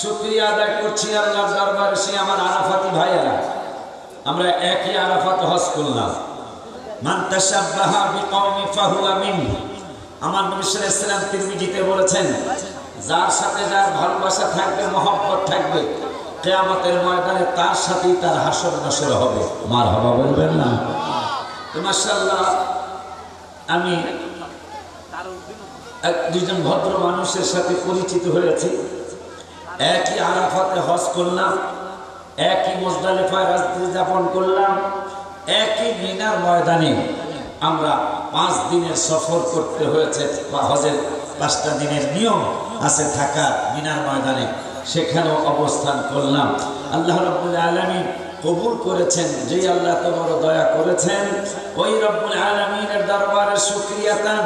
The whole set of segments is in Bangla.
শুকরিয়া আদায় করছি আল্লাহর দরবারে। সে আমার আরাফাতি ভাইয়েরা, আমরা একই আরাফাত হজ করলাম। মান তাশাব্বাহা বিকওমি ফাহুয়া মিনহুম। আমার নবী সাল্লাল্লাহু আলাইহি ওয়াসাল্লাম তিরমিজিতে বলেছেন, যার সাথে যার ভালোবাসা থাকবে, মহব্বত থাকবে, কিয়ামতের ময়দানে তার সাথেই তার হাসর নাসর হবে। মারহাবা বলবেন না? তো মাশাআল্লাহ, আমি দুজন ভদ্র মানুষের সাথে পরিচিত হয়েছি। একই আরাফাতে হজ করলাম, একই মুজদালিফায় রাত্রি যাপন করলাম, একই মিনার ময়দানে আমরা 5 দিনের সফর করতে হয়েছে। হজের 5টা দিনের নিয়ম আছে থাকার মিনার ময়দানে, সেখানেও অবস্থান করলাম। আল্লাহ রাব্বুল আলামিন কবুল করেছেন। যেই আল্লাহ তো বড় দয়া করেছেন, ওই রব্বুল আলামিনের দরবারে শুকরিয়া তান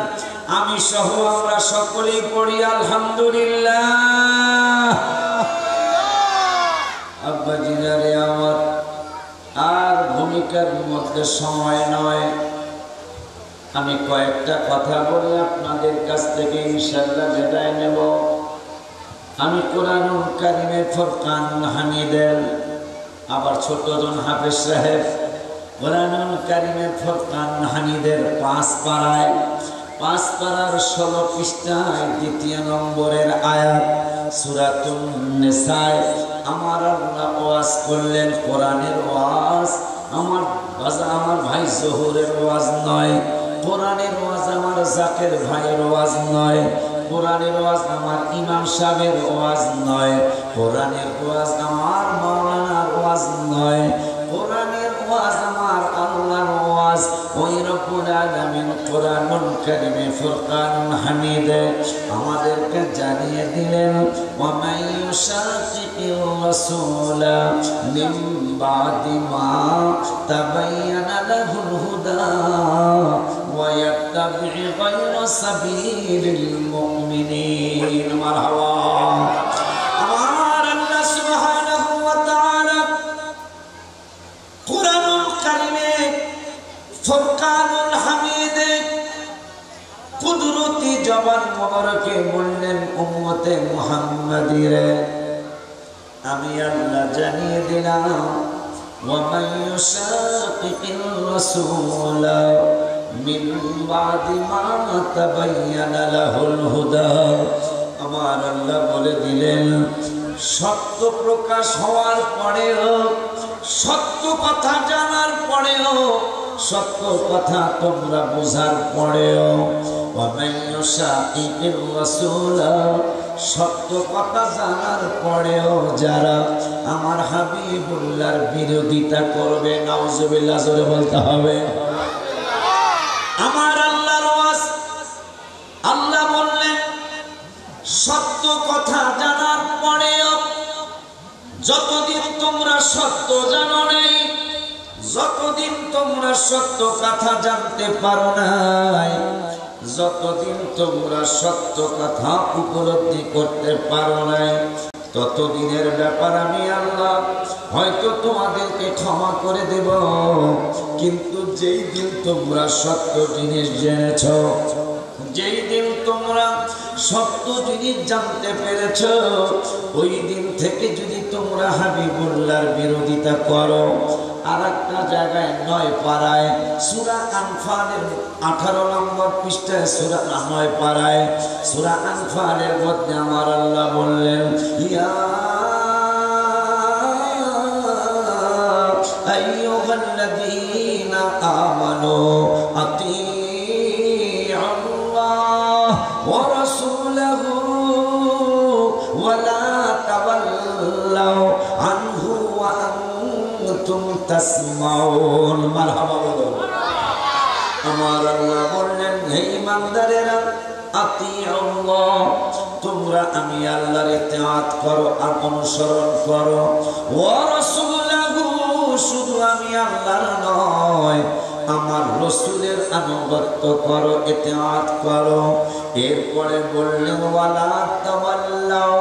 আমি সহ আমরা সকলেই পড়ি আলহামদুলিল্লাহ। আব্বা জিনারে আমার আর ভূমিকার মধ্যে সময় নয়, আমি কয়েকটা কথা বলে আপনাদের কাছ থেকে ইনশাআল্লাহ বিদায় নেব। আমি কোরআনুল কারীমের ফুরকান হামিদের, আবার ছোটজন হাফেজ সাহেব কোরআনুল কারীমের ফুরকান হামিদের 5 পারায় 5 পারার 16 পৃষ্ঠায় 2 নম্বরের আয়াত সূরাতুন নিসায় আমার আল্লাহ ওয়াজ করলেন। কোরআনের ওয়াজ আমার ভাই জহুরের ওয়াজ নয়, কোরআনের ওয়াজ আমার জাকের ভাইয়ের ওয়াজ নয়, কোরআনের ওয়াজ আমার ইমাম সাহেবের ওয়াজ নয়, কোরআনের ওয়াজ আমার মাওলানার ওয়াজ নয়, কোরআনের ওয়াজ আমার আল্লাহর ওয়াজ। ওই রব্বুল আলামিন কোরআনুল কারীমে ফুরকানুল হামিদে আমাদেরকে জানিয়ে দিলেন, ওয়া মান ইউশাকিকির রাসূলা মিন বাদি মা তাবায়্যানা লাহুল হুদা ওয়া ইয়াত্তাবি গায়রা সাবিলিল মুমিনিন। মারহাবা। আমার আল্লাহ সুবহানাহু ওয়া তাআলা কোরআনুল কারীমে ফুরকানুল হামিদে কুদরতি জবান মোবারকে বললেন, উম্মতে মুহাম্মাদিরে আমি আল্লাহ জানিয়ে দিলাম, ওয়া মান ইউশাকিকির রাসূলা মিন বাদি মা তাবায়্যানা লাহুল হুদা। আমার আল্লাহ বলে দিলেন, সত্য প্রকাশ হওয়ার পরেও, সত্য কথা জানার পরেও, সত্য কথা তোমরা বোঝার পরেও, ওয়া মান ইউশাকিকির রাসূলা সত্য কথা জানার পরেও যারা আমার হাবিবুল্লাহর বিরোধিতা করবে, নাউজুবিল্লাহ জোরে বলতে হবে। আমার আল্লাহর ওয়াজ, আল্লাহ বললেন সত্য কথা জানার পরেও যতদিন তোমরা সত্য জানো নাই, যতদিন তোমরা সত্য কথা জানতে পারো নাই, যতদিন তোমরা সত্য কথা উপলব্ধি করতে পারো নাই, ততদিনের ব্যাপার আমি আল্লাহ হয়তো তোমাদেরকে ক্ষমা করে দেব। কিন্তু যেই দিন তোমরা সত্য জিনিস জেনেছ, যেই দিন তোমরা সত্য জিনিস জানতে পেরেছ, ওই দিন থেকে যদি তোমরা হাবিবুল্লাহর বিরোধিতা করো, আর একটা জায়গায় 9 পারায় সূরা আনফালের 18 নম্বর পৃষ্ঠায় সূরা 9 পারায় সূরা আনফালের মধ্যে আমার আল্লাহ বললেন, ইয়া আইয়ুহাল্লাযীনা আমানু আতিউল্লাহ ওয়া রাসূলাহু ওয়া লা তাওয়াল্লাউ আনহু ওয়া আনতুম তাসমাউন। মারহাবা বলো। আমার আল্লাহ বললেন, হে ঈমানদারেরা, আতিউল্লাহ তোমরা আমি আল্লাহর ইতিআত করো আর অনুসরণ করো, ওয়া রাসূলাহু শুধু আমি আল্লাহর নয় আমার রাসূলের আনুগত্য করো, ইতিআত করো। এরপরে বললেন, ওয়ালা তাওয়াল্লাউ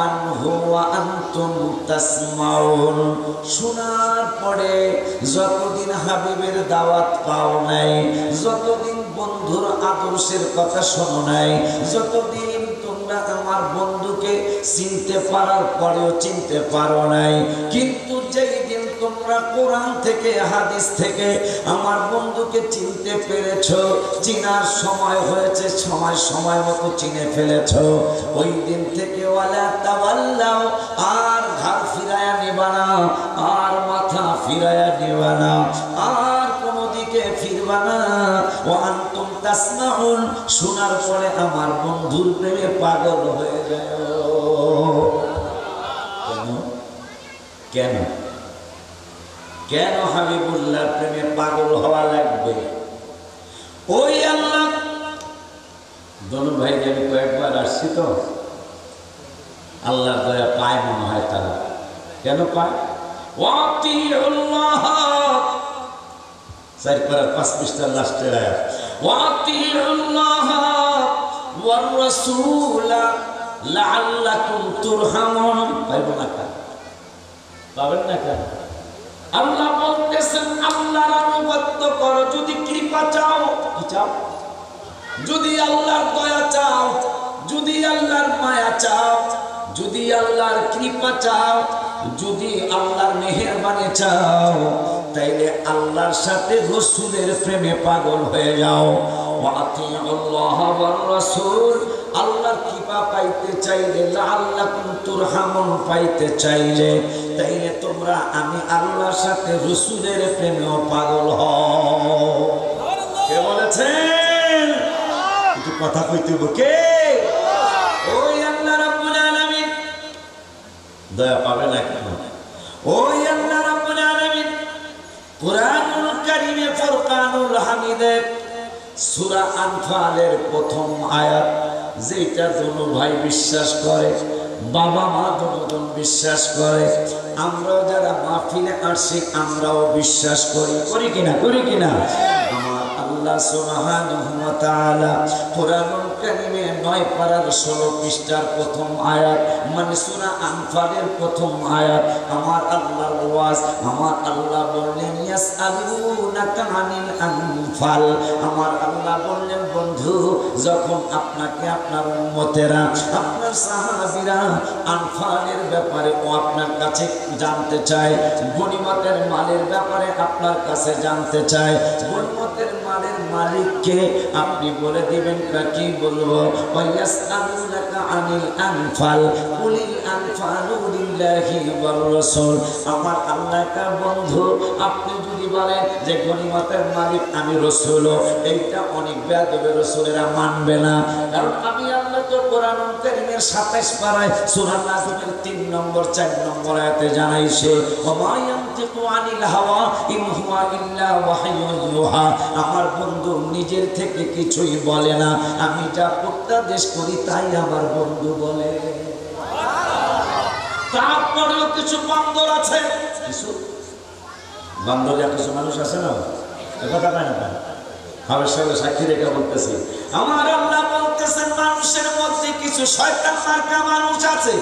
আনহু ওয়া আনতুম তাসমাউন। শোনার পরে যতদিন হাবিবের দাওয়াত পাও নাই, যতদিন বন্ধুর আদর্শের কথা শোনো নাই, যতদিন তোমরা আমার তোমার বন্ধুকে চিনতে পারার পরেও চিনতে পারো নাই। কিন্তু যেই দিন তোমরা কোরআন থেকে হাদিস থেকে আমার বন্ধুকে চিনতে পেরেছো, চিনার সময় হয়েছে, সময় মতো চিনে ফেলেছো, ওই দিন থেকে ওয়ালা তাওয়াল্লাও, আর ঘাড় ফিরায়া নিবা না, আর মাথা ফিরায়া নিবা না, আর কোনো দিকে ফিরবা না। ও আনতুম তাসমাউন, শোনার পরে আমার বন্ধুর প্রেমে পাগল হয়ে যায়। কেন কেন হাবিবুল্লাহ প্রেমে পাগল হওয়া লাগবে? ওই আল্লাহ দনু ভাই, আমি কয়েকবার আসছি তো, আল্লাহর দয়া পায় মনে হয় তারা। কেন পায়? ওয়াতিউল্লাহ, 4-5 পৃষ্ঠার লাস্টের আয়াত, ওয়াতিউল্লাহ ওয়ার রাসূল লাআল্লাকুম তুরহামুন। পাইব না কেন? পাবেন না কেন? আল্লাহ বলতেছেন আল্লাহর আনুগত্য করো যদি কৃপা চাও। কি চাও? যদি আল্লাহর দয়া চাও, যদি আল্লাহর মায়া চাও, যদি আল্লাহর কৃপা চাও, যদি আল্লাহর মেহেরবানি চাও, তাইলে আল্লাহর সাথে রাসূলের প্রেমে পাগল হয়ে যাও। ওয়াতিউল্লাহ ওয়ার রাসূল, আল্লাহর কৃপা পাইতে চাইলে, লাআল্লাকুম তুরহামুন পাইতে চাইলে, তাইলে তোমরা আমি আল্লাহর সাথে রাসূলের প্রেমেও পাগল হও। কে বলেছেন? একটু কথা কইতে হবে। কে? ওই আল্লাহ রাব্বুল আলামিন। দয়া পাবে না কেন? ওই আল্লাহ রাব্বুল আলামিন কুরআনুল কারীমে ফুরকানুল হামিদে সূরা আনফালের প্রথম আয়াত, যেটা দোনো ভাই বিশ্বাস করে, বাবা মা দুজন বিশ্বাস করে, আমরাও যারা মাহফিলে আসছি আমরাও বিশ্বাস করি। করি কিনা? করি কিনা? আমার আল্লাহ সুবহানাহু ওয়া তাআলা কুরআনুল কারীমে 9 পারার 16 পৃষ্ঠার প্রথম আয়াত, মানে সূরা আনফালের প্রথম আয়াত, আমার আল্লাহর ওয়াজ, আমার আল্লাহ বললেন ইয়াসআলুনাকা আনিল আনফাল। আমার আল্লাহ বললেন বন্ধু, যখন আপনাকে আপনার উম্মতেরা, আপনার সাহাবীরা আনফালের ব্যাপারে ও আপনার কাছে জানতে চায়, গনিমতের মালের ব্যাপারে আপনার কাছে জানতে চায়, গনিমতের মালের মালিককে আপনি বলে দিবেন। কি বলবো? ওয়ায়াসআলুনাকা আনিল আনফাল কুলিল আনফালু লিল্লাহি ওয়ার রাসূল। আমার আল্লাহকা বন্ধু, আপনি যদি বলেন যে গনিমতের মালিক আমি রাসূল, এইটা অনেক বেয়াদবে রাসূলেরা মানবে না। কারণ আমি আল্লাহ তো কোরআনুল কারীমের 27 পারায় সূরা নাজমের 3 নম্বর 4 নম্বর আয়াতে জানাইছে, ওমা ইয়ানতিকু আনিল হাওয়া ইন হুয়া ইল্লা ওয়াহয়ুন ইউহা। আমার বন্ধু নিজের থেকে কিছুই বলে না, আমি যা উপদেশ করি তাই আমার বন্ধু বলে। তারপরেও কিছু বান্দর আছে, কিছু বান্দরিয়া কিছু মানুষ আছে না, কথা পায় না। আমার সঙ্গে সাক্ষী রেখে বলতেছি, আমার আল্লাহ বলতেছেন মানুষের মধ্যে কিছু শয়তান মার্কা মানুষ আছে।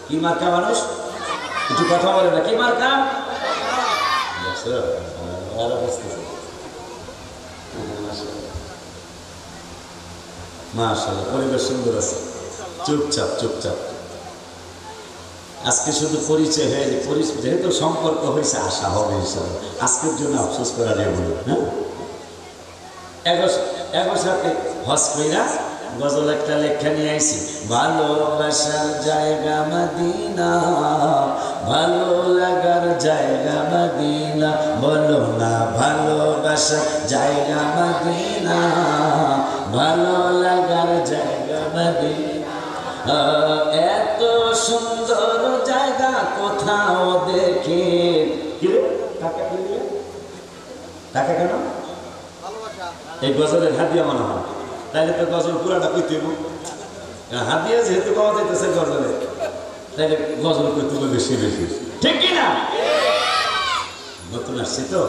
কি মার্কা মানুষ? কিছু কথা বলে না। কি মার্কা? মাশাআল্লাহ, পরিবেশ সুন্দর আছে। চুপচাপ চুপচাপ। আজকে শুধু পরিচয় হয়ে, যেহেতু সম্পর্ক হয়েছে, আশা হবে ইনশাআল্লাহ। আজকের জন্য আফসোস করা যাবে না। এগোর সাথে হজ কইরা গজল একটা লেখা নিয়ে আইছি, ভালোবাসার জায়গা মদিনা, ভালো লাগার জায়গা মদিনা, বলো না ভালোবাসার জায়গা মদিনা, ভালো লাগার জায়গা মদিনা। এত সুন্দর জায়গা কোথাও দেখি। টাকা কেন? এই গজলের হাদিয়া মনে হয়, তাইলে তো গজল পুরাটা কইতে হইব। হাদিয়া যেহেতু পাওয়া যাইতেছে গজলে, তাইলে গজল কইতে হবে বেশি বেশি, ঠিক কিনা? নতুন আসছি তো,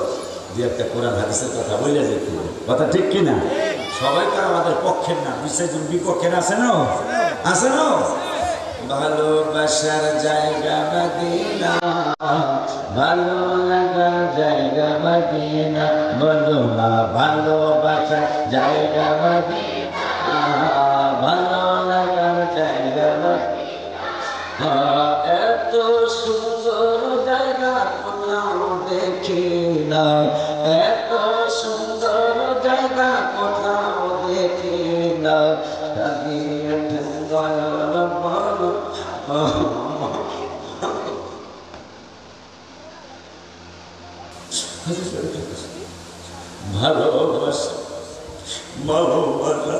দু একটা কোরআন হাদিসের কথা বলে যেতে হবে, কথা ঠিক কিনা? সবাই তো আমাদের পক্ষের না, 2-4 বিপক্ষের আছে না, আছে না। ভালোবাসার জায়গা মদিনা, ভালো লাগার জায়গা মদিনা, বলো না ভালোবাসার জায়গা মদিনা, ভালো লাগার জায়গা। এত সুন্দর জায়গা কোথাও দেখি না, এত সুন্দর জায়গা কোথাও দেখি না, ভালোবাসা ভালোবাসা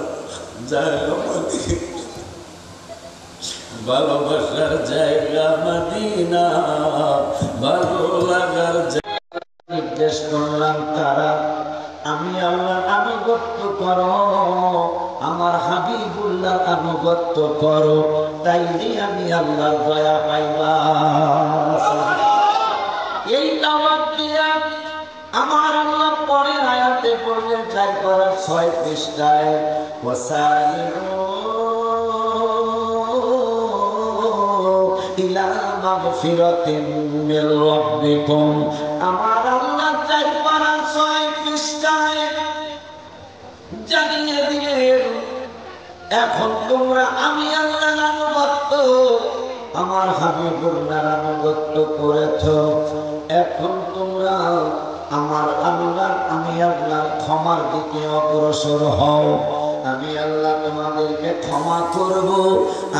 জায়গা মদিনা, ভালোবাসার জায়গা মদিনা, ভালো লাগার জায়গা। নির্দেশ করলাম তারা আমি আল্লাহর আনুগত্য করো, আমার হাবিবুল্লাহর আনুগত্য করো, তাইলে আমি আল্লাহর দয়া পাইবা। এই দাওয়াত দিয়া আমার আল্লাহ পরের আয়াতে বললেন 4 পৃষ্ঠায় ওয়াসারিউ ইলা মাগফিরাতিন মির রাব্বিকুম। আমার আল্লাহ 6 পৃষ্ঠায় জানিয়ে দিলেন এখন তোমরা আমি আল্লাহর আনুগত্য, আমার হাবিবুল্লাহর আনুগত্য করেছো, এখন তোমরা আমার আল্লাহ আমি আল্লাহর ক্ষমার দিকে অগ্রসর হও। আমি আল্লাহ তোমাদেরকে ক্ষমা করব,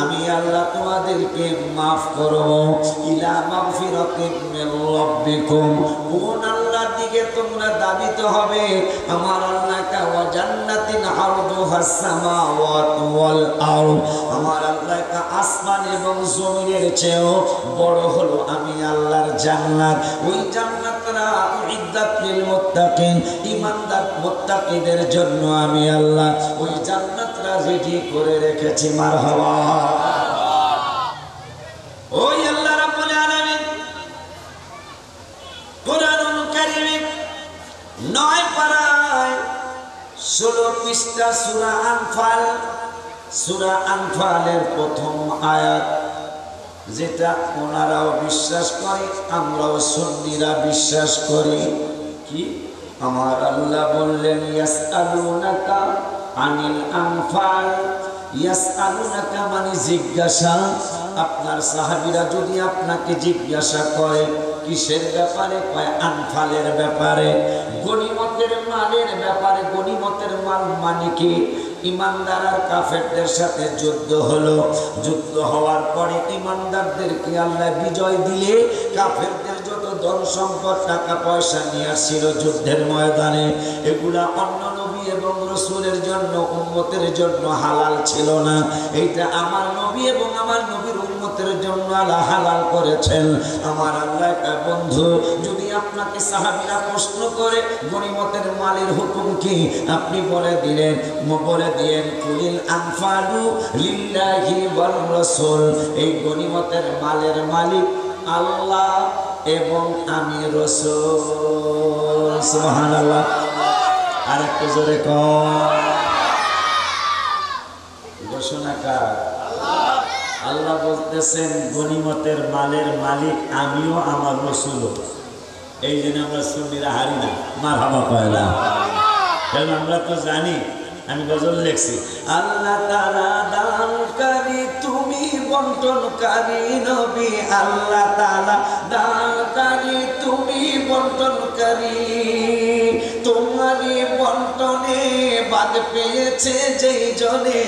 আমি আল্লাহ তোমাদেরকে মাফ করব। ইলা মাগফিরাতিন মির রাব্বিকুম, কোন আল্লাহর দিকে তোমরা দাবিত হবে? আমার আল্লাহ কা ওয়া জান্নাতিন আরদুহাস সামাওয়াতু ওয়াল আরদ, আমার আল্লাহ কা আসমান এবং জমিনের চেয়েও বড় হলো আমি আল্লাহর জান্নাত। ওই জান্নাতরা উইদ্দাত লিল মুত্তাকিন, ঈমানদার মুত্তাকিদের জন্য আমি আল্লাহ ওই জান্নাতরা রেডি করে রেখেছি। মারহাবা। ওই আল্লাহ রাব্বুল আলামিন কুরআনুল কারীম 9 পারায় 16 পৃষ্ঠা সূরা আনফাল, সূরা আনফালের প্রথম আয়াত, যেটা ওনারাও বিশ্বাস করে আমরাও সুন্নিরা বিশ্বাস করি। কি? আমার আল্লাহ বললেন ইয়াসআলুনাকা আনিল আনফাল, ইয়াসআলুনাকা মানে জিজ্ঞাসা। আপনার সাহাবীরা যদি আপনাকে জিজ্ঞাসা করে কিসের ব্যাপারে? কয় আনফালের ব্যাপারে, গনিমতের মালের ব্যাপারে। গনিমতের মাল মানে কি? ইমানদার আর কাফেরদের সাথে যুদ্ধ হলো, যুদ্ধ হওয়ার পরে ইমানদারদেরকে আল্লাহ বিজয় দিলে কাফেরদের যত ধন সম্পদ টাকা পয়সা নিয়ে আসছিল যুদ্ধের ময়দানে, এগুলা অন্য নবী এবং রাসূলের জন্য উম্মতের জন্য হালাল ছিল না। এইটা আমার নবী এবং আমার নবীর উম্মতের জন্য আল্লাহ হালাল করেছেন। আমার আল্লাহ বন্ধু, যদি আপনাকে সাহাবীরা প্রশ্ন করে গনিমতের মালের হুকুম কি, আপনি বলে দিলেন কুলিল আনফালু লিল্লাহি ওয়ার রাসূল, এই গনিমতের মালের মালিক আল্লাহ এবং আমি রাসূল। সুবহানাল্লাহ। আর একটু জোরে কর। ঘোষণাকার আল্লাহ বলতেছেন গনিমতের মালের মালিক আমিও আমার রাসূলও। এই জন্য আমরা সুন্নিরা হারি না, মারহাবা কয় না। কারণ আমরা তো জানি, আমি গজল লিখছি, আল্লাহ তাআলা দানকারী তুমি বন্টনকারী নবী, আল্লাহ তাআলা দানকারী তুমি বন্টনকারী, তোমারই বন্টনে বাদ পেয়েছে যেই জনে,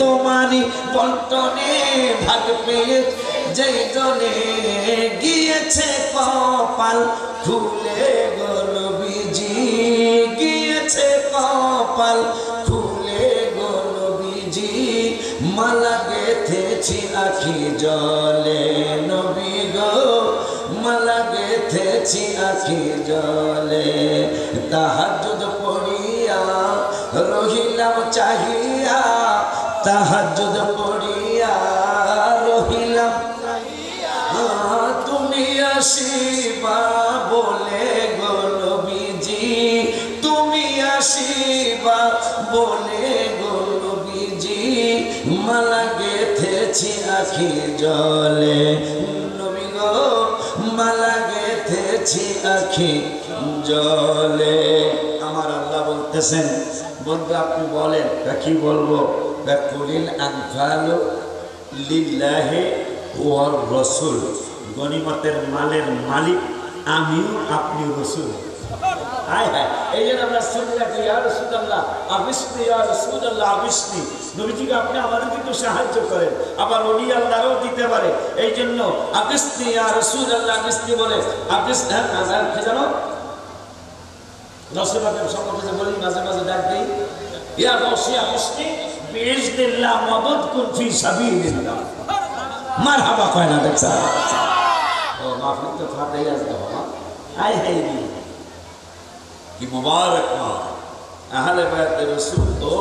তোমারই বন্টনে ভাগ পেয়েছে যেই জনে, গিয়েছে কপাল খুলে গো নবীজি, গিয়েছে কপাল খুলে গো নবীজি, মালা গেথেছি আখি জলে নবী গো, মালা গেথেছি আখি জলে, তাহাজ্জুদ পড়িয়া রহিলাম চাহিয়া, তাহাজ্জুদ পড়িয়া রহিলাম তুমি আসিবা বলে গো নবীজি, তুমি আসিবা বলে গো নবীজি, মালা গেথেছি আখি জলে নবী গো, মালা গেথেছি আখি জলে। আমার আল্লাহ বলতেছেন বন্ধু আপনি বলেন, কি বলবো? কুলিল আনফালু লিল্লাহি ওয়ার রাসূল, গনিমতের মালের মালিক আমিও আপনি রাসূল। হায় হায়, এই জন্য আমরা সুন্নাতে ইয়া রাসূলুল্লাহ আবিসনি, ইয়া রাসূলুল্লাহ আবিসনি, নবীজিকে আপনি আমাদেরকে একটু সাহায্য করেন। আবার ওলি আল্লাহও দিতে পারে, এই জন্য আবিসনি ইয়া রাসূলুল্লাহ আবিসনি বলে আবিস। হ্যাঁ কি জানো, রাসূল পাকের সম্পর্কে বলি মাঝে মাঝে ডাক দেই, ইয়া গাউসি আবিসনি বিইজনিল্লাহ মাবুদ কুন ফি সাবিলিল্লাহ। মারহাবা কয় না দেখছা, ও মাহফিল তো ফাটাই আসবে বাবা। হায় হায় কি মুবারক মা, আহলে বায়তে রাসূল তো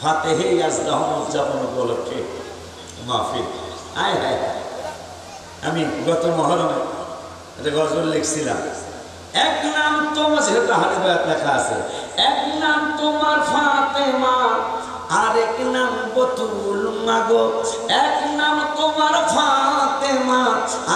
ফাতেহে ইয়াজদাহ উদযাপন উপলক্ষে মাহফিল। হায় হায়, আমি গত মহরমে একটা গজল লিখছিলাম, এক নাম তোমার, যেহেতু আহলে বায়াত লেখা আছে, এক নাম তোমার ফাতেমা, আরেক নাম বতুল মাগো, এক নাম তোমার ফাতেমা,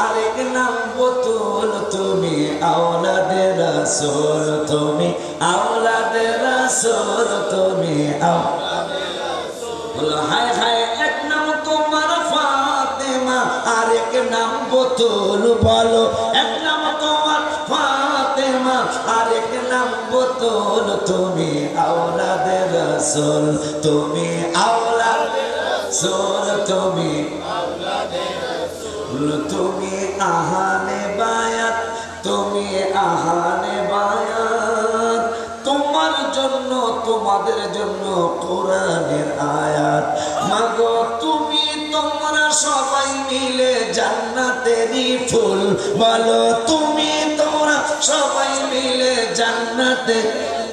আরেক নাম বতুল, তুমি আওলাদে রাসূল, তুমি আওলাদে রাসূল, তুমি আওলাদে রাসূল। হায় হায়, এক নাম তোমার ফাতেমা, আরেক নাম বতুল, বলো এক নাম তোমার ফাতেমা, আরেক নাম বতুল, তুমি আওলাদে রাসূল, তুমি আওলাদে রাসূল, তুমি আওলাদে রাসূল, তুমি আহলে বায়াত, তুমি আহলে বায়াত, তোমার জন্য তোমাদের জন্য কোরআনের আয়াত, মাগো তুমি তোমরা সবাই মিলে জান্নাতেরই ফুল, বলো তুমি তোমরা সবাই মিলে জান্নাতে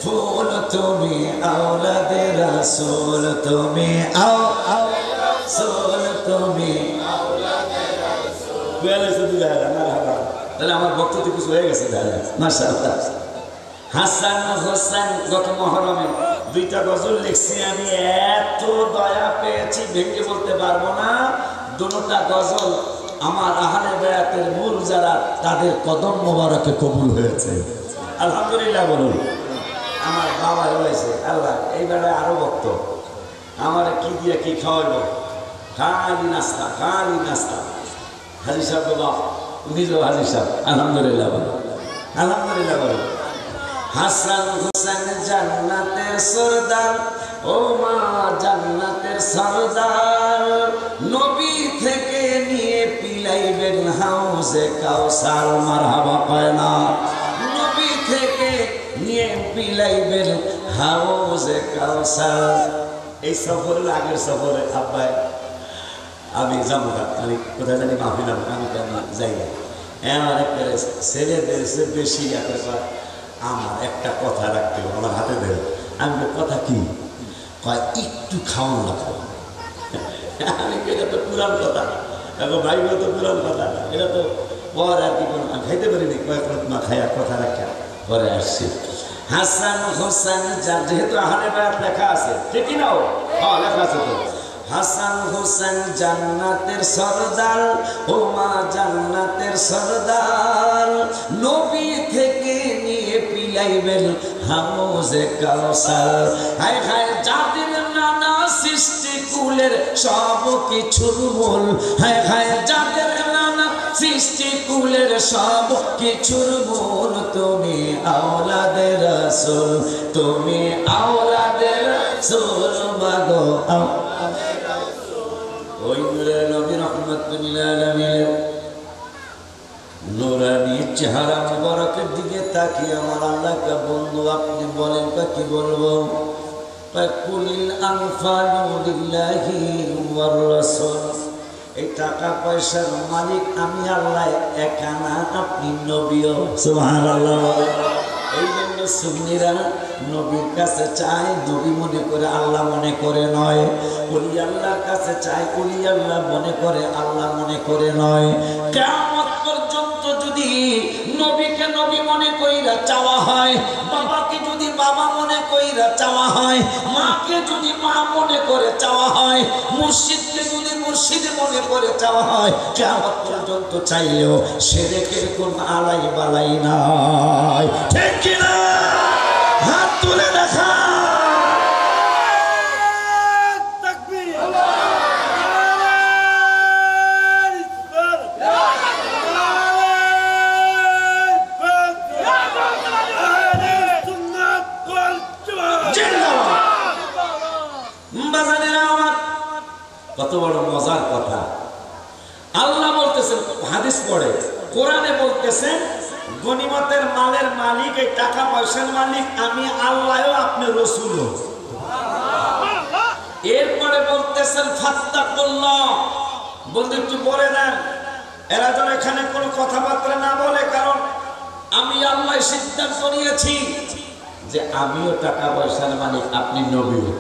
ফুল, তুমি আওলাদে রাসূল, তুমি আওলাদে রাসূল, তুমি আওলাদে রাসূল। তাহলে আমার বক্তব্য কিছু হয়ে গেছে তাহলে, মাশাআল্লাহ। হাসান হোসেন গত মহরমে দুইটা গজল লিখছি আমি, এত দয়া পেয়েছি ভেঙে বলতে পারবো না। দুটোটা গজল আমার আহলে বায়াতের মূল যারা, তাদের কদম মোবারকে কবুল হয়েছে, আলহামদুলিল্লাহ বলুন। আমার বাবা রয়েছে, আল্লাহ এইবারে আরো ভক্ত, আমার কি দিয়ে কি খাওয়াইব, খালি নাস্তা, খালি নাস্তা। হাজি সাহেব বাবা নিজেও হাজি সাহেব, আলহামদুলিল্লাহ বলুন, আলহামদুলিল্লাহ বলুন। হাসান হোসেন জান্নাতের সরদার, ও মা জান্নাতের সরদার, নবী থেকে নিয়ে পিলাইবেন হাউজে কাউসার, মারহাবা পায় না, নবী থেকে নিয়ে পিলাইবেন হাউজে কাউসার। এই সফরের আগের সফরে আব্বাই আমি যাবো না, আমি কোথায় জানি মাহফিল, আমি যাই না, আমার একটা ছেলেদের বেশি একটা, আমার একটা কথা রাখতে হবে, আমার হাতে দেবে। আমি কথা কি কয়, একটু খাওয়ান লাগবে। আমি এটা তো পুরান কথা, এখন ভাই তো পুরান কথা, এটা তো পর আর কি কোনো খাইতে পারিনি, কয়েক রত্না খাইয়া কথা রাখা পরে আসছি। হাসান হোসেন যেহেতু আহলে বায়াত লেখা আছে, ঠিক না? হ্যাঁ লেখা আছে তো। হাসান হোসেন জান্নাতের সরদার, ও মা জান্নাতের সরদার, নবী থেকে নিয়ে পিলাইবেন হাউজে কাউসার। হায় হায়, যাদের নানা সৃষ্টি কুলের সব কিছুর মূল, হায় হায়, যাদের নানা সৃষ্টি কুলের সব কিছুর মূল, তুমি আওলাদে রাসূল, তুমি আওলাদে রাসূল, মাগো ওই নূরের নবী রাহমাতুল আলামিন নূরানি চেহারা মুবারকের দিকে তাকিয়ে আমার আল্লাহকে বন্ধু আপনি বলেন কি বলবো? কুলিল আনফালু লিল্লাহি ওয়ার রাসূল, এই টাকা পয়সার মালিক আমি আল্লাহ একা না, আপনি নবীও। সুবহানাল্লাহ। এই জন্য সুন্নিরা নবীর কাছে চায়, নবী মনে করে আল্লাহ মনে করে নয়। ওলি আল্লাহর কাছে চায়, ওলি আল্লাহ মনে করে আল্লাহ মনে করে নয়। কিয়ামত পর্যন্ত যদি নবীকে নবী মনে কইরা চাওয়া হয়, বাবাকে যদি বাবা মনে কইরা চাওয়া হয়, মাকে যদি মা মনে করে চাওয়া হয়, মুর্শিদকে যদি মুর্শিদ মনে করে চাওয়া হয়, কিয়ামত পর্যন্ত চাইলেও শিরকের কোন আলাই বালাই নাই। ঠিক কিনা? হাত তুলে দেখা। মজার কথা। আল্লাহ বলতেছেন, হাদিস পড়ে, কোরআনে বলতেছেন গনিমতের মালের মালিক, এই টাকা পয়সার মালিক আমি আল্লাহও আপনি রাসূলও। এরপরে বলতেছেন ফাত্তাকুল্লাহ। বলতে একটু বলে দেন এরা যেন এখানে কোনো কথাবার্তা না বলে, কারণ আমি আল্লাহ সিদ্ধান্ত নিয়েছি যে আমিও টাকা পয়সার মালিক, আপনি নবীও।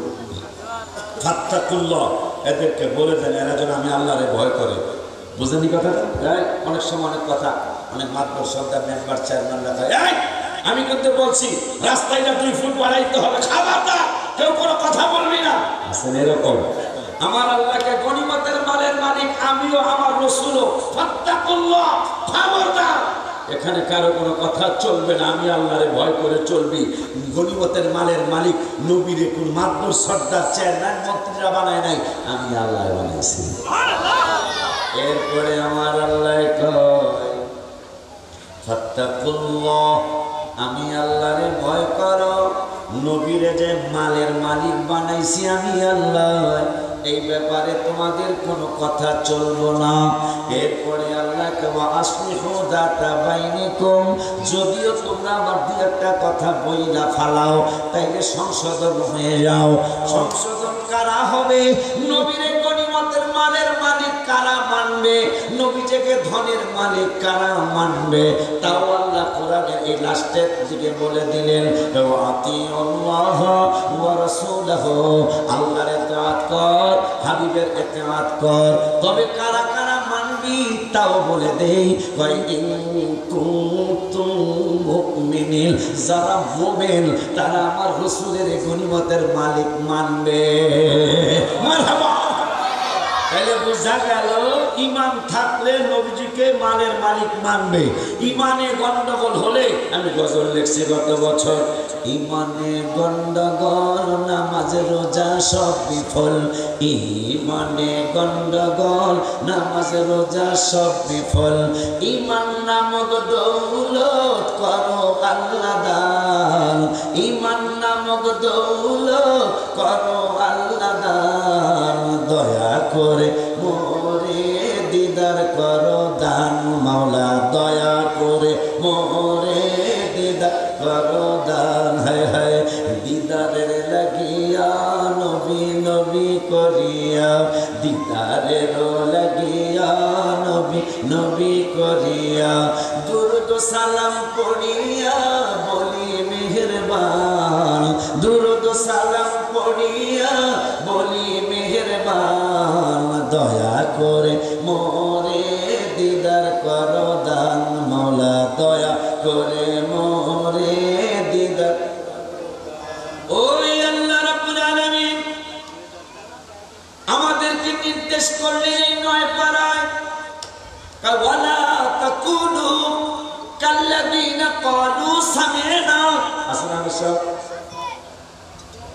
ফাত্তাকুল্লাহ, এদেরকে বলে দেন এরা যেন আমি আল্লাহরে ভয় করে। বুঝেনি কথাটা? অনেক সময় অনেক কথা, অনেক মাতবর সরকার মেম্বার চেয়ারম্যান লেখা, আমি কিন্তু বলছি রাস্তায় না 2 ফুট বাড়াইতে হবে, খবরদার কেউ কোনো কথা বলবি না। আসেন এরকম। আমার আল্লাহকে গনিমতের মালের মালিক আমিও, আমার রাসূলও। ফাত্তাকুল্লাহ, খবরদার এখানে কারো কোনো কথা চলবে না, আমি আল্লাহরে ভয় করে চলবি। গনিমতের মালের মালিক নবীরে কোন মাতবর সর্দার চেয়ারম্যান মন্ত্রীরা বানায় নাই, আমি আল্লাহ বানাইছি। এরপরে আমার আল্লাহ কয় ফাত্তাকুল্লাহ, আমি আল্লাহরে ভয় করো। নবীরে যে মালের মালিক বানাইছি আমি আল্লাহ, এই ব্যাপারে তোমাদের কোনো কথা চলবো না। এরপরে আল্লাহকে আসলিহু যাতা বাইনিকুম, যদিও তোমরা আমার দুই একটা কথা বইলা ফালাও তাইলে সংশোধন হয়ে যাও। সংশোধন কারা হবে? নবীরে গনিমতের মালের মালিক কারা মানবে? নবীজিকে ধনের মালিক কারা মানবে? তাও আল্লাহ কোরআনের এই লাস্টের দিকে বলে দিলেন, আতিউল্লাহ ওয়া রাসূলহু, আল্লাহর ইতাআত কর, হাবিবের ইতাআত কর। তবে কারা কারা মানবি তাও বলে দেই, ইন কুনতুম মুমিনিন, যারা মুমিন তারা আমার রাসূলের গনিমতের মালিক মানবে। মারহাবা। তাহলে বোঝা গেল ঈমান থাকলে নবীজিকে মালের মালিক মানবে। ঈমানে গন্ডগোল হলে, আমি গজল লিখছি গত বছর, ঈমানে গন্ডগোল নামাজ রোজা সব বিফল। ঈমানে গন্ডগোল নামাজ রোজা সব বিফল। ঈমান নামক দৌলত করো আল্লাহ দান, ঈমান নামক দৌলত করো আল্লাহ দান। দয়া করে মোরে দিদার করো দান মাওলা, দয়া করে মোরে দিদার করো দান। হায় হায় দিদারের লাগিয়া নবী নবী করিয়া, দিদারের লাগিয়া নবী নবী করিয়া, দুরূদ সালাম পড়িয়া বলি মেহেরবান, দুরূদ সালাম পড়িয়া বলি মেহেরবান। দয়া করে মোরে দিদার করো দান মাওলা, দয়া করে মোরে দিদার। ওই আল্লাহ রাব্বুল আলামিন আমাদেরকে নির্দেশ করলেন এই 9 পারায়, ওয়ালা তাকুনু কাল্লাযীনা ক্বালু সামি'না। আসলে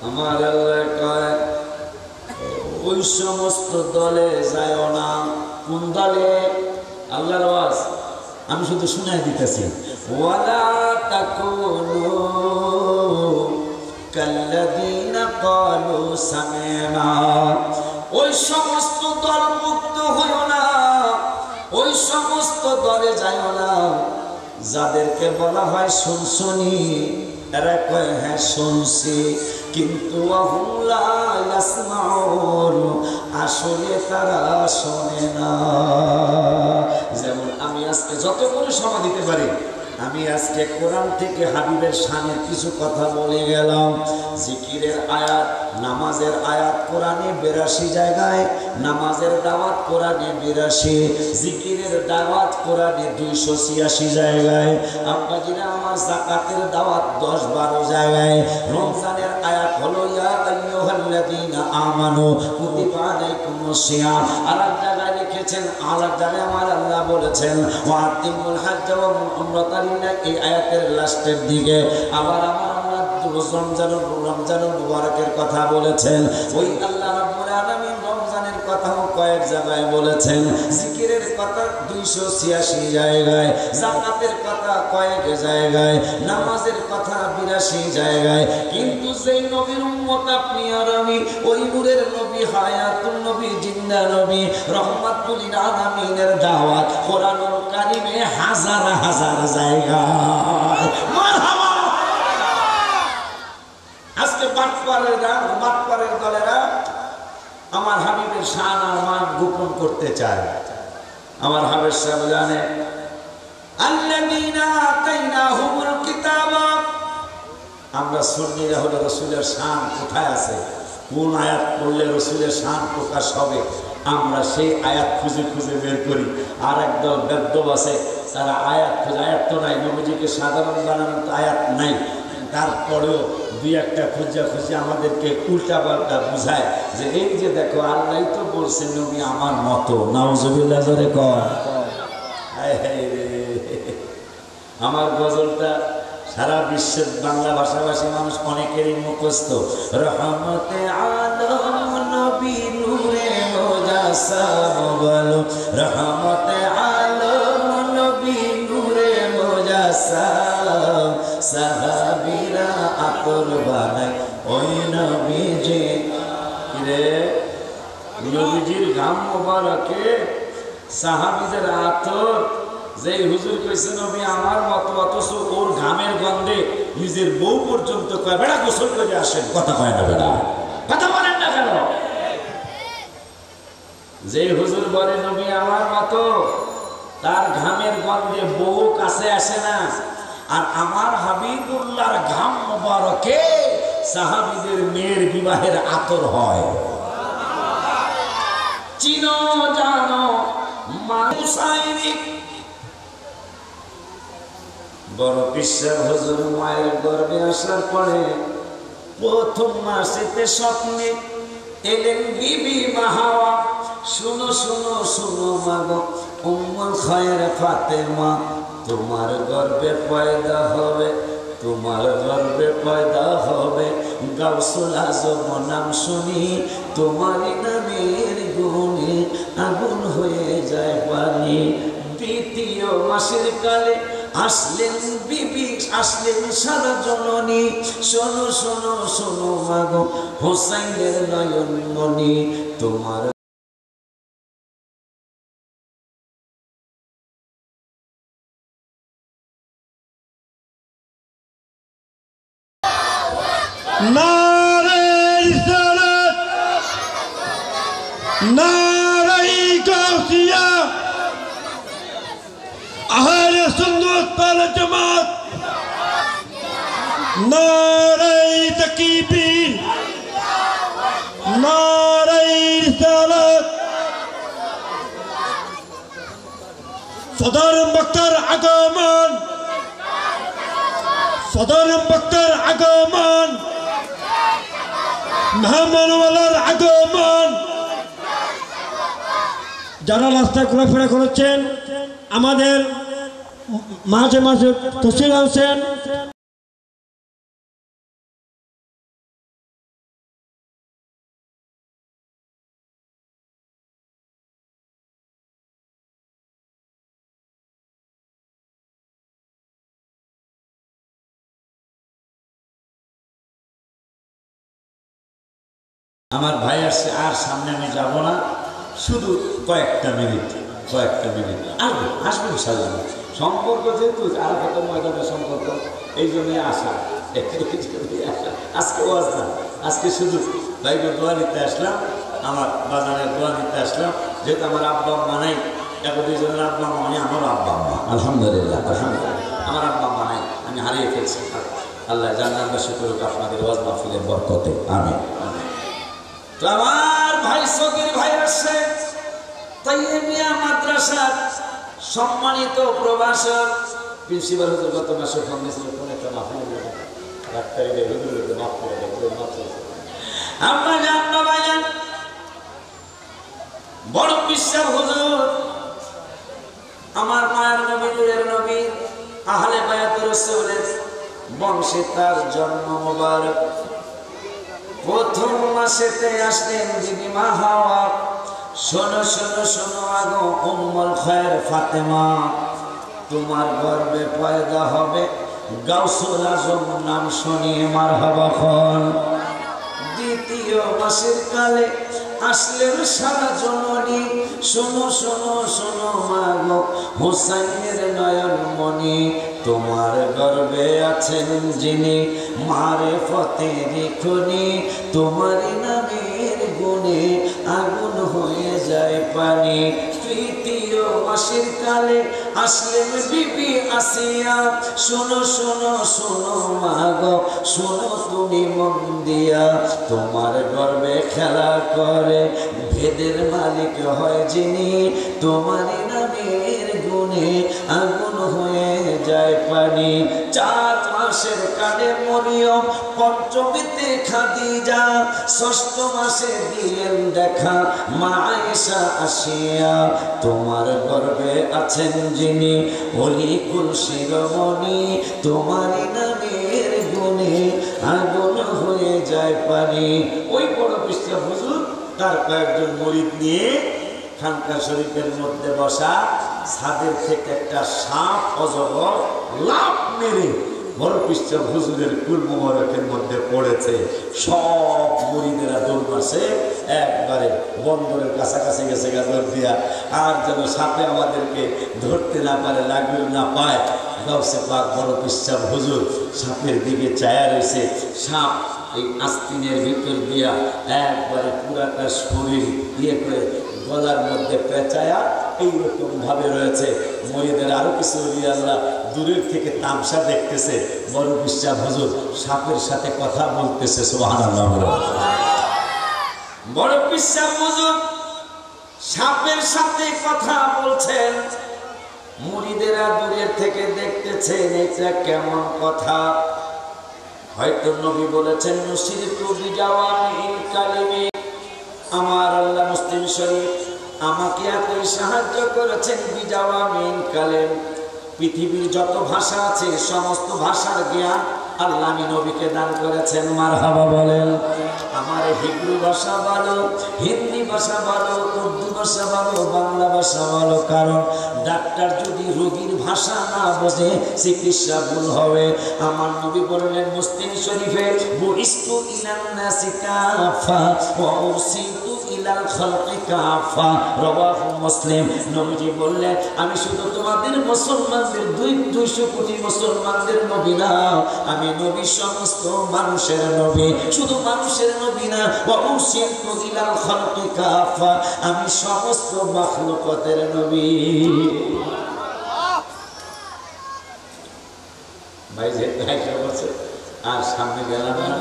আমার আল্লাহ কয় ওই সমস্ত দলে যায় না। কোন দলে? আল্লাহর ওয়াজ আমি শুধু শুনাই দিতেছি। ওয়ালা তাকুনু কাল্লাযীনা ক্বালু সামি'না, ওই সমস্ত দল মুক্ত হইও না, ওই সমস্ত দলে যায় না যাদেরকে বলা হয় শুনশুনি। এরা কয় হ্যাঁ শুনছি, কিন্তু আসলে তারা শোনে না। যেমন আমি আজকে যত করে সময় দিতে পারি, আমি আজকে কোরআন থেকে হাবিবের শানের কিছু কথা বলে গেলাম। জিকিরের আয়াত, নামাজের আয়াত কোরআনে 82 জায়গায়, নামাজের দাওয়াত কোরআনে 82, জিকিরের দাওয়াত কোরআনে 286 জায়গায়। আব্বাজিরা আমার যাকাতের দাওয়াত 10-12 জায়গায়। রমজানের আয়াত হলো ইয়া আইয়ুহাল্লাযীনা আমানু কুতিবা আলাইকুমুস সিয়াম। আরেক জায়গায় লিখেছেন, আরেক জায়গায় আমার আল্লাহ বলেছেন ওয়া আতিমুল হজ্জ ওয়া উমরাতা লিল্লাহ। এই আয়াতের লাস্টের দিকে আবার আমার আল্লাহ রমজানুল মুবারকের কথা বলেছেন। ওই আল্লাহ রাব্বুল আলামিন রমজানের কথাও কয়েক কয়েক জায়গায় বলেছেন, জিকিরের কথা 286 জায়গায়, জাকাতের কথা কয়েক জায়গায়, নামাজের কথা 82 জায়গায়। কিন্তু যেই নবীর উম্মত আপনি আর আমি, ওই নূরের নবী, হায়াতুন নবী, জিন্দা নবী, রহমাতুল লিল আলামিনের দাওয়াত কোরআনুল কারীমে হাজার হাজার জায়গায়। মারহাবা। আজকে বাটপারের দলেরা আমার হাবিবের শান আর মান গোপন করতে চায়। আমার হাবিব সাহেব জানে, আল্লাযীনা আতাইনাহুমুল কিতাব, আমরা সুন্নিরা হলো রাসূলের শান কোথায় আছে, কোন আয়াত পড়লে রাসূলের শান প্রকাশ হবে, আমরা সেই আয়াত খুঁজে খুঁজে বের করি। আর একদল বেদ্যব আছে, তারা আয়াত খুঁজে, আয়াত তো নাই, নবীজিকে সাধারণ বানানোর তো আয়াত নাই, তারপরেও দুই একটা খুঁজে খুঁজে আমাদেরকে উল্টা পাল্টা বুঝায় যে এই যে দেখো আল্লাহ তো বলছে নবী আমার মতো। নাউজুবিল্লাহ জোরে কর। আমার গজলটা সারা বিশ্বের বাংলা ভাষাভাষী মানুষ অনেকেরই মুখস্থ। রহমতে আলম নবী নূরে মুজাসসাম, বলো রহমতে আলম নবী নূরে মুজাসসাম, সাহাবীরা আতর বানায় ওই নবীজি রে, নবীজির ঘাম মোবারকে সাহাবীদের আতর। যে হুজুর কইছে নবী আমার মতো, অথচ ওর ঘামের গন্ধে নিজের বউ পর্যন্ত কয় বেড়া গোসল করে আসেন। কথা কয় না বেড়া, কথা বলেন না কেন? যে হুজুর বলে নবী আমার মতো, তার ঘামের গন্ধে বউ কাছে আসে না। আর আমার হাবিবুল্লাহর ঘাম মোবারকে সাহাবীদের মেয়ের বিবাহের আতর হয়। চিনো জানো মানুষাইনি বড় বিশ্বাস হুজুর মায়ের গর্ভে আসার পরে প্রথম মাসেতে স্বপ্নে এলেন বিবি মা হাওয়া। শুনো শুনো শুনো মাগো উম্মুল খায়র ফাতেমা, তোমার গর্ভে পয়দা হবে, তোমার গর্ভে পয়দা হবে গাউসুল আজম নাম শুনি, তোমারই নামের গুণে আগুন হয়ে যায় পানি। দ্বিতীয় মাসের কালে আসলেন বিবি, আসলেন সারা জননী। শোনো শোনো শোনো মাগো হোসাইনের নয়ন মনি, তোমার নারে রিসালাত, নারে গাউসিয়া, আহলে সুন্নাত ওয়াল জামাত, নারে তাকবীর, নারে রিসালাত। সদর বক্তার আগমন, সদর বক্তার আগমন, মেহমানওয়ালার আগমন। যারা রাস্তায় ঘোরাফেরা করেছেন, আমাদের মাঝে মাঝে তসিল হোসেন, আমার ভাই আসছে, আর সামনে আমি যাব না, শুধু কয়েকটা মিনিট আসবে, আসবে ইনশাআল্লাহ। সম্পর্ক যেহেতু আরাফাতের ময়দানের সম্পর্ক, এই জন্যই আসা। আজকে ওয়াজ না, আজকে শুধু ভাইকে দোয়া নিতে আসলাম, আমার বাজারের দোয়া নিতে আসলাম। যেহেতু আমার আব্বা আম্মা নাই, এখন দুইজনের আব্বা আম্মা মানে আমার আব্বা আম্মা, আলহামদুলিল্লাহ আলহামদুলিল্লাহ। আমার আব্বা আম্মা নাই, আমি হারিয়ে ফেলছি। আল্লাহ জান্নাতবাসী করুক আপনাদের ওয়াজ মাহফিলের বরকতে, আমিন। তো আমার ভাই সগীর ভাই আসছে তাইমিয়া মাদ্রাসার সম্মানিত প্রভাষক প্রিন্সিপাল হুজুর। গত মাসে ফোন দিয়েছিল, কোন একটা মাহফিল ডাক্তারিদের হুজুরকে মাফ করে দেয়, মাফ করে আমরা জানবা ভাইজান বড় বিশ্বাস হুজুর, আমার মায়ের নবী, নূরের নবী, আহলে বায়াতুর রাসূলের বংশে তার জন্ম মোবারক। প্রথম মাসেতে আসলেন বিবি মা হাওয়া। শোনো শোনো শোনো আগো উম্মুল খায়ের ফাতেমা, তোমার গর্ভে পয়দা হবে গাউসুল আজম, নাম শুনিয়ে মারহাবা খন। দ্বিতীয় মাসের কালে আসলেন সারা জননী, শোনো শোনো শোনো মাগো হুসাইনের নয়নমণি, তোমার গর্ভে আছেন যিনি মারেফতের খনি, তোমারই নামের গুণে আগুন হয়ে যায় পানি। তৃতীয় মাসের কালে আসলেন বিবি আসিয়া, শোনো শোনো শোনো মাগো শোনো তুমি মন দিয়া, তোমার গর্ভে খেলা করে ভেদের মালিক হয় যিনি, তোমারই নামের গুণে আগুন হয়ে যায় পানি। 4 মাসের কালে মরিয়ম, পঞ্চমীতে খাদিজা, ষষ্ঠ মাসে দিলেন দেখা মা আয়েশা আসিয়া, তোমার গর্ভে আছেন যিনি অলিকুল শিরোমণি, তোমারই নামের গুণে আগুন হয়ে যায় পানি। ওই বড় পৃষ্ঠা হুজুর তার কয়েকজন মুরিদ নিয়ে খানকা শরীফের মধ্যে বসা, ছাদের থেকে একটা সাপ অজগর লাফ মেরে বড় পৃষ্ঠা হুজুরের কুল মোবারকের মধ্যে পড়েছে। সব মুরিদেরা দৌড় মারছে, একবারে বন্দরের কাছাকাছি গেছে দৌড় দিয়া, আর যেন সাপে আমাদেরকে ধরতে না পারে, লাগবে না পায়। গাউসে পাক বড় পৃষ্ঠা হুজুর সাপের দিকে চায়া রয়েছে, সাপ এই আস্তিনের ভিতর দিয়া একবারে পুরাটা শরীর ইয়ে করে গলার মধ্যে পেঁচায়া এইরকম ভাবে রয়েছে। মরিদের আরো কিছু আল্লাহ দূরের থেকে তামসা দেখতেছে, বড় পৃষ্ঠা হুজুর সাপের সাথে কথা বলতেছে। সুবহানাল্লাহ। বড় পৃষ্ঠা হুজুর সাপের সাথে কথা বলছেন, মুরিদেরা দূরের থেকে দেখতেছেন এটা কেমন কথা। হয়তো নবী বলেছেন নুসিরতু বিজাওয়ামিল কালিমি, আমার আল্লাহ মুসলিম শরীফ আমাকে এতই সাহায্য করেছেন বিজাওয়ামিল কালিম, পৃথিবীর যত ভাষা আছে সমস্ত ভাষার জ্ঞান আল্লাহ আমি নবীকে দান করেছেন। মারহাবা বলেন। আমার হিব্রু ভাষা ভালো, হিন্দি ভাষা ভালো, উর্দু ভাষা ভালো, বাংলা ভাষা ভালো, কারণ ডাক্তার যদি রোগীর ভাষা না বোঝে চিকিৎসা ভুল হবে। আমার নবী বললেন মুসলিম শরীফে, বুইস্তু ইলান নাসি কাফা ওয়া উরসিলতু ইলাল খালকি কাফা, রাওয়াহু মুসলিম। নবীজি বললেন আমি শুধু তোমাদের মুসলমানদের 200 কোটি মুসলমানদের নবী না, আমি নবী সমস্ত মানুষের নবী, শুধু মানুষের নবী না, ওয়া উরসিলতু ইলাল খালকি কাফা, আমি সমস্ত মাখলুকাতের নবী। ভাই যে ভাইটা বলছে আর সামনে গেলাম না,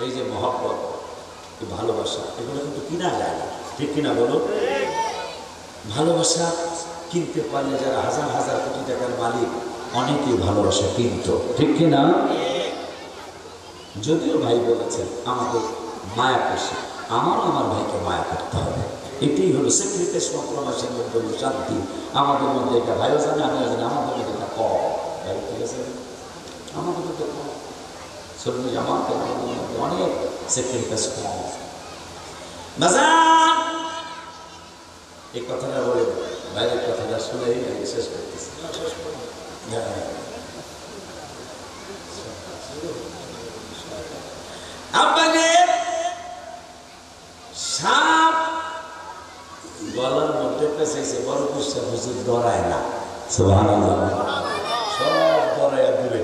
এই যে মহব্বত, ভালোবাসা, এগুলো কিন্তু কিনা যায় না, ঠিক কিনা বলো? ভালোবাসা কিনতে পারলে যারা হাজার হাজার কোটি টাকার মালিক, অনেকেই ভালোবাসা কিনত, ঠিক কিনা? যদিও ভাই বলেছেন আমাদের মায়া করছে, আমারও আমার ভাইকে মায়া করতে হবে, এটাই হলো স্যাক্রিফাইস কম্প্রোমাইজের মধ্যে শান্তি। আমাদের মধ্যে এটা ভাইও জানে, আমিও জানি, আমাদের মধ্যে এটা কম ভাই, ঠিক আছে? আমাদের মধ্যে কম সবজি জামাতে অনেক স্যাক্রিফাইস কম। বাজার এই কথাটা বলে বাইরের কথাটা শুনে শেষ করতেছি। আপনাদের সাপ গলার মধ্যে পেঁচাইছে, বড় পৃষ্ঠা হুজুর ডরায় না, সুবহানাল্লাহ, সব ডরায় দূরে।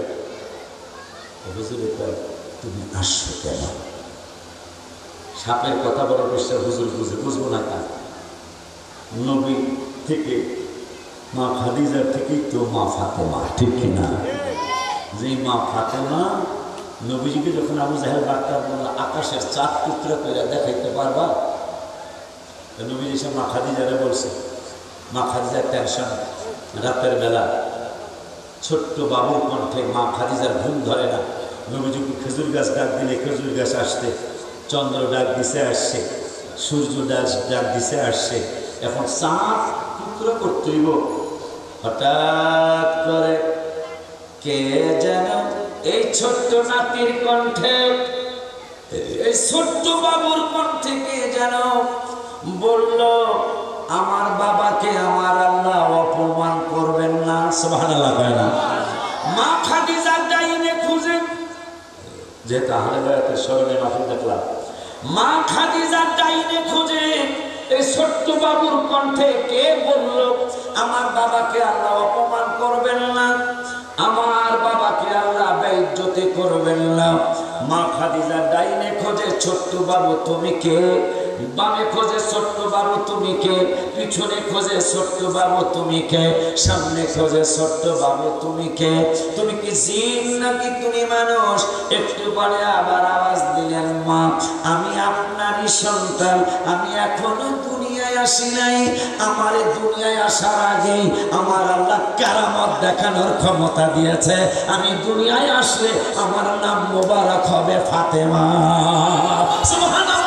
হুজুরে কয় তুমি আসছো কেন? সাপের কথা বড় পৃষ্ঠা হুজুর বুঝবো না কেন? নবী থেকে মা খাদিজার থেকেই তো মা ফাতেমা, ঠিক কিনা? যে মা ফাতেমা নবীজিকে যখন আবু জাহেল ডাক্তার বলল আকাশের 4 টুকরা করে দেখাইতে পারবা, নবীজি সে মা খাদিজারে বলছে। মা খাদিজার টেনশন, রাতের বেলা ছোট্ট বাবুর কণ্ঠে মা খাদিজার ঘুম ধরে না। নবীজিকে খেজুর গাছ ডাক দিলে খেজুর গাছ আসছে, চন্দ্র ডাক দিছে আসছে, সূর্য ডাক দিছে আসছে। এখন 4 টুকরো করতে হইব, হঠাৎ করে কে যেন এই ছোট্ট নাতির কণ্ঠে, এই ছোট্ট বাবুর কণ্ঠে কে যেন বলল, আমার বাবাকে আমার আল্লাহ অপমান করবেন না। সুবহানাল্লাহ কয় না? মা খাদিজা ডাইনে খুঁজে, যে তাহলে বেড়াতে স্মরণে মাফি দেখলাম, মা খাদিজা ডাইনে খুঁজে এই ছোট্ট বাবুর কণ্ঠে কে বলল, আমার বাবাকে আল্লাহ অপমান করবেন না, আমার বাবাকে আল্লাহ বেইজ্জতি করবেন না। মা খাদিজা ডাইনে খোঁজে ছোট্ট বাবু তুমি কে, বামে খোঁজে ছোট্ট বাবু তুমি কে, পিছনে খোঁজে ছোট্ট বাবু তুমি কে, সামনে খোঁজে ছোট্ট বাবু তুমি কে, তুমি কি জিন নাকি তুমি মানুষ? একটু পরে আবার আওয়াজ দিলেন, মা আমি আপনারই সন্তান, আমি এখনো দুনিয়ায় আসি নাই, আমার দুনিয়ায় আসার আগে আমার আল্লাহ কারামত দেখানোর ক্ষমতা দিয়েছে, আমি দুনিয়ায় আসলে আমার নাম মোবারক হবে ফাতেমা। সুবহানাল্লাহ।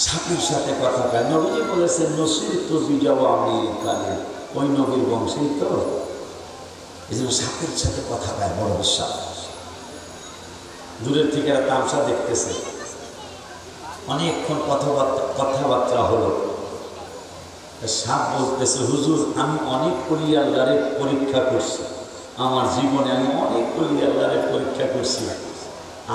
সাথীর সাথে কথা কয়, নবীজি বলেছেন নসির তো বিজয় আমেরিকানে, ওই নবীর বংশেই তো, এই জন্য সাথীর সাথে কথা কয়, বড় বিশ্বাস। দূরের থেকে একটা তামসা দেখতেছে, অনেকক্ষণ কথাবার্তা হলো। সাপ বলতেছে, হুজুর আমি অনেক ওলি আল্লাহরে পরীক্ষা করছি, আমার জীবনে আমি অনেক ওলি আল্লাহরে পরীক্ষা করছি,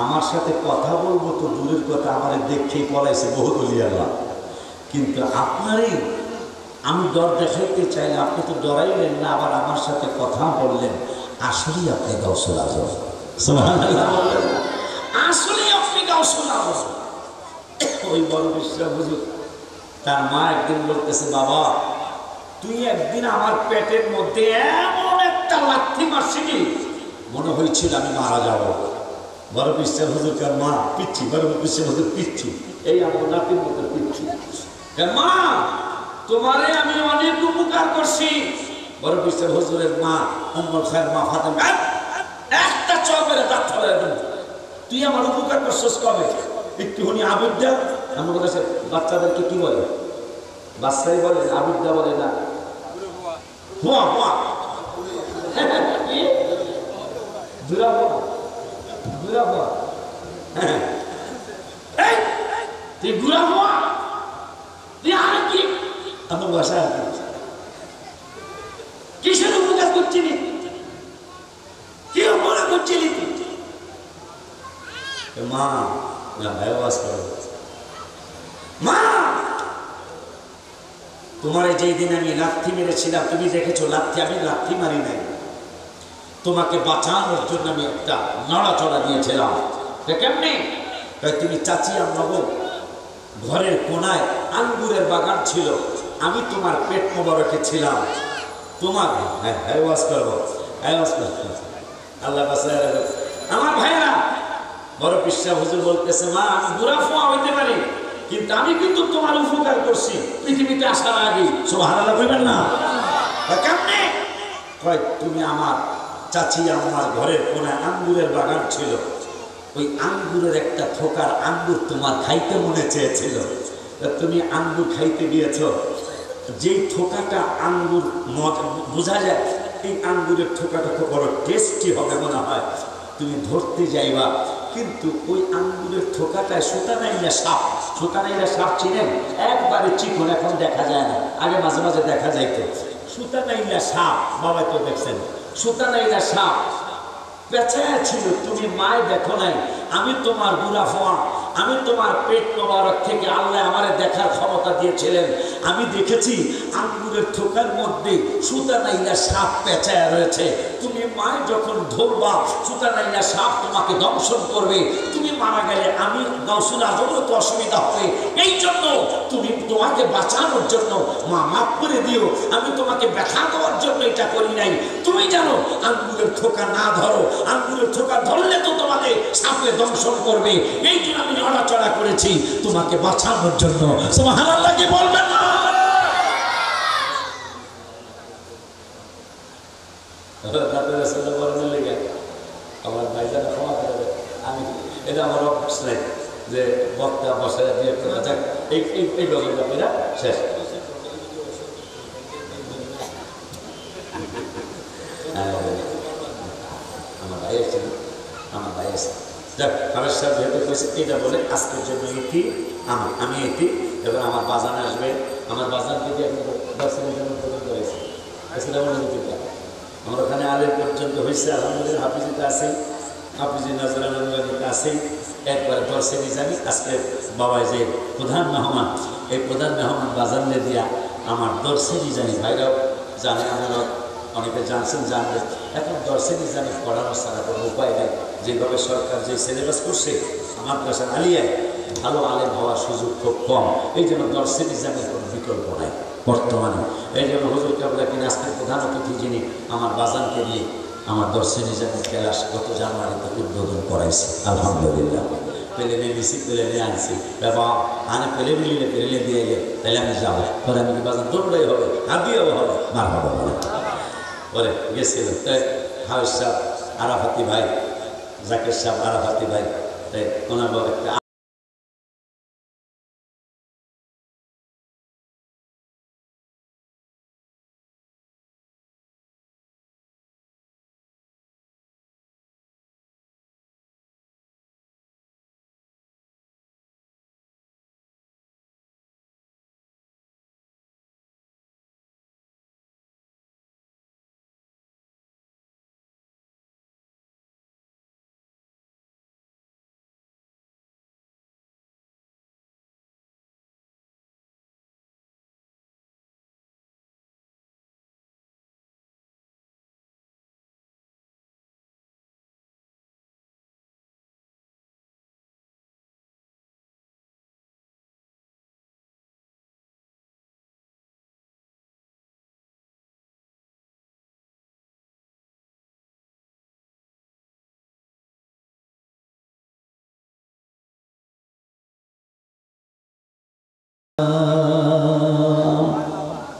আমার সাথে কথা বলবো তো দূরের কথা, আমার দেখেই পলাইছে বহুত ওলি আল্লাহ, কিন্তু আপনারই আমি ডর দেখাইতে চাইলে আপনি তো ডরাইলেন না, আবার আমার সাথে কথা বললেন, আসলেই আপনি গাউসুল আজম। সুবহানাল্লাহ বললেন, আসলেই আপনি গাউসুল আজম। ওই বড় বিশ্বাস হুজুর, তার মা একদিন বলতেছে, বাবা তুই একদিন আমার পেটের মধ্যে এমন একটা লাথি মারছিলি, মনে হয়েছিল আমি মারা যাবো। বড় বিশ্বাস হুজুর কার মা পিচ্ছি, বড় বিশ্বাস হুজুর পিচ্ছি, এই আমার নাতির মতো পিচ্ছি, মা তোমারে আমি অনেক উপকার করছি। বড় বিশ্বাস হুজুরের মা উম্মুল খায়ের মা ফাতেমা একটা চপের দাঁত ফেলে দেন, তুই আমার উপকার করছিস কবে? একটুখানি আবিদ্যা, আমার কাছে বাচ্চাদেরকে কি বলে, বাচ্চাই বলে আবিদ্যা বলে না, হুয়া হুয়া দুরা হুয়া দুরা হুয়া, তুই গুড়া হুয়া, তুই আর কি আমার বাসা কিসের উপকার করছিলি, কি উপকার করছিলি তুই? মা মা তোমার যেই দিন আমি লাথি মেরেছিলাম, তুমি দেখেছো লাথি আমি লাথি মারি নাই, তোমাকে বাঁচানোর জন্য আমি একটা নড়াচড়া দিয়েছিলাম। কেমনি? তুমি চাচি আমগো ঘরের কোনায় আঙ্গুরের বাগান ছিল, আমি তোমার পেট মোবারকে ছিলাম, তোমার ওয়াজ করবো আল্লাহ বাসায়। আমার ভাইরা বড় বিশ্বাস হুজুর বলতেছে, মা আমি বুড়া ফোয়া হইতে পারি, কিন্তু আমি কিন্তু তোমার উপকার করছি পৃথিবীতে আসার আগে। সুবহানাল্লাহ বলবেন না? কেমনে? কয় তুমি আমার চাচি আমার ঘরের কোনায় আঙ্গুরের বাগান ছিল, ওই আঙ্গুরের একটা থোকার আঙ্গুর তোমার খাইতে মনে চেয়েছিল, তুমি আঙ্গুর খাইতে গিয়েছ, যেই থোকাটা আঙ্গুর বোঝা যায় এই আঙ্গুরের থোকাটা খুব বড় টেস্টি হবে মনে হয়, তুমি ধরতে যাইবা, কিন্তু ওই আঙ্গুরের থোকাটায় সুতানাইলা সাপ, সুতানাইলা সাপ চিনেন? একবারে চিকন, এখন দেখা যায় না, আগে মাঝে মাঝে দেখা যাইতো। সুতানাইলা সাপ বাবা তো দেখছেন, সুতানাইলা সাপ পেঁচায় ছিল, তুমি মায় দেখো নাই, আমি তোমার বুড়া ফোয়া, আমি তোমার পেট মোবারক থেকে আল্লাহ আমারে দেখার ক্ষমতা দিয়েছিলেন, আমি দেখেছি আঙ্গুরের থোকার মধ্যে সুতানাইলা সাপ পেঁচায় রয়েছে, তুমি মায় যখন ধরবা সুতানাইলা সাপ তোমাকে দংশন করবে, তুমি মারা গেলে আমি গাউসুল আজমেরও তো অসুবিধা হবে, এই জন্য তুমি তোমাকে বাঁচানোর জন্য মা মাফ করে দিও, আমি তোমাকে ব্যথা দেওয়ার জন্য এটা করি নাই, তুমি জানো আঙ্গুরের থোকা না ধরো, আঙ্গুরের থোকা ধরলে তো তোমাকে সাপে দংশন করবে, এই জন্য আমি নড়াচড়া করেছি তোমাকে বাঁচানোর জন্য। সুবহানাল্লাহ কি বলবেন না? আমার ভাইজান ক্ষমা করে দেবে, আমি এটা আমার অভ্যাস নাই যে বক্তা বসায় দিয়ে যাক এই গজলটা পেরা শেষ। আমার ভাই এসেছিল, আমার ভাই এসে যাক হাবের সাহেব যেহেতু করেছে এটা বলে আজকের জন্য এটি আমি এটি, এবার আমার বাজান আসবে, আমার বাজানকে দিয়ে দর্শনের জন্য প্রদান করেছি। সেটা অনুমতিটা আমার ওখানে আলের পর্যন্ত হয়েছে, আলহামদুলিল্লাহ হাফিজিতে আছেই, হাফিজি নাজরানিতে আছেই, একবার দর্শে নিজামি আজকে বাবাই যে প্রধান মেহমান, এই প্রধান মেহমান বাজানলে দিয়া আমার দর্শে নিজামি ভাইরাও জানে, আমরা অনেকে জানছেন জানবে। এখন দর্শে নিজামি পড়ানো ছাড়া কোনো উপায় নেই, যেভাবে সরকার যে সিলেবাস করছে মাদ্রাসা আলিয়ায় ভালো আলেম হওয়ার সুযোগ খুব কম, এই জন্য দর্শে নিজামের কোনো বিকল্প নাই বর্তমানে। এই জন্য হুজুর কাবলা কিনা আজকের প্রধান অতিথি যিনি আমার বাজানকে নিয়ে আমার দর্শে নিজামের ক্লাস গত জানুয়ারিতে উদ্বোধন করাইছে আলহামদুলিল্লাহ। পেলে নিয়েছি, পেলে নিয়ে আনছি, বাবা আনে পেলে মিলিয়ে পেলে দিয়ে গেলে তাহলে আমি যাবো, পরে আমি কি বাজান দৌড়াই হবে, হাবিয়াও হবে, মার হবে বলে পরে গেছিল। তাই হাউস সাহেব আরাফাতি ভাই, জাকির সাহেব আরাফাতি ভাই, তাই ওনার একটা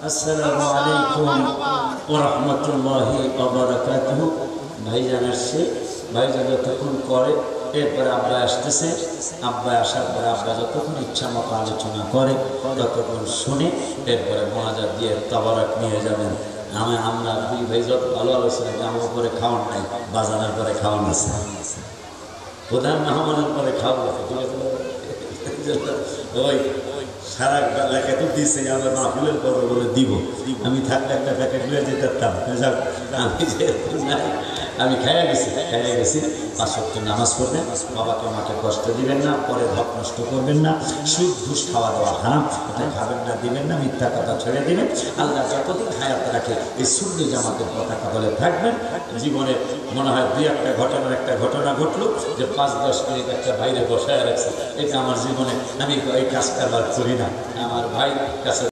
আসসালামু আলাইকুম ওয়া রাহমাতুল্লাহি ওয়া বারাকাতুহু। ভাইজান আসছে, ভাইজান যতক্ষণ করে এরপরে আব্বা আসতেছে, আব্বা আসার পরে আব্বা যতক্ষণ ইচ্ছা মতো আলোচনা করে ততক্ষণ শুনে এরপরে মোনাজাত দিয়ে তাবারাক নিয়ে যাবেন। আমরা দুই ভাই যত ভালো আলোচনা আমার উপরে খাওয়ান নাই, বাজানোর পরে খাওয়ান আছে, প্রধান মেহমানের পরে খাওয়া ঠিক আছে। ওই সারা এলাকা তো দিচ্ছে, আমরা মাহফিলের পর বলে দিব, আমি থাকলে একটা প্যাকেট নিয়ে যেতাম। আমি খাইয়া গেছি 5 ওয়াক্ত নামাজ পড়বেন, বাবাকে মাকে কষ্ট দিবেন না, পরে হক নষ্ট করবেন না, সুদ ঘুষ খাওয়া দাওয়া হারাম, এটা খাবেন না, দিবেন না, মিথ্যা কথা ছেড়ে দিবেন। আল্লাহ যতদিন হায়াত রাখে এই সুন্নি জামাতের পতাকা বলে থাকবেন। জীবনে মনে হয় একটা ঘটনা ঘটলো যে 5-10 মিনিট একটা বাইরে বসায় রাখছে, এটা আমার জীবনে আমি এই কাজ কারবার করি না। আমার ভাই কাছে